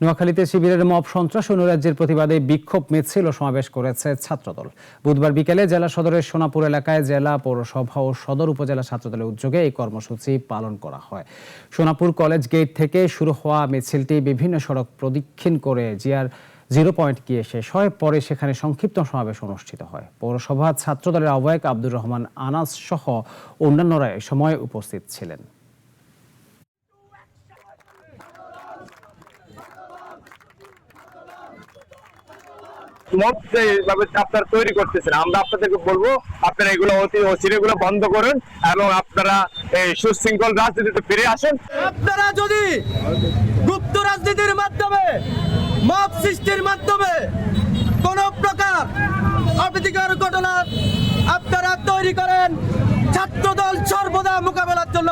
নোয়াখালীতে শিবিরের মব সন্ত্রাস ও নৈরাজ্যের প্রতিবাদে বিক্ষোভ মিছিল ও সমাবেশ করেছে ছাত্রদল। বুধবার বিকেলে জেলা সদরের সোনাপুর এলাকায় জেলা পৌরসভা ও সদর উপজেলা ছাত্রদলের উদ্যোগে এই কর্মসূচি পালন করা হয়। সোনাপুর কলেজ গেট থেকে শুরু হওয়া মিছিলটি বিভিন্ন সড়ক প্রদক্ষিণ করে জিয়ার 0 পয়েন্ট গিয়ে শেষ হয়। পরে সেখানে সংক্ষিপ্ত সমাবেশ অনুষ্ঠিত হয়। পৌরসভা ছাত্রদলের আহ্বায়ক আব্দুর রহমান আনাস সহ অন্যান্যরা এ সময় উপস্থিত ছিলেন। আপনারা তৈরি করতেছেন, আমরা আপনাদেরকে বলবো আপনারা এগুলো অচিরেগুলো বন্ধ করুন এবং আপনারা এই সুশৃঙ্খল রাজনীতিতে ফিরে আসেন। আপনারা যদি গুপ্ত রাজনীতির মাধ্যমে মব সৃষ্টির মাধ্যমে কোন প্রকার অপ্রীতিকর ঘটনা আপনারা তৈরি করেন, ছাত্রদল সর্বদা মোকাবেলার জন্য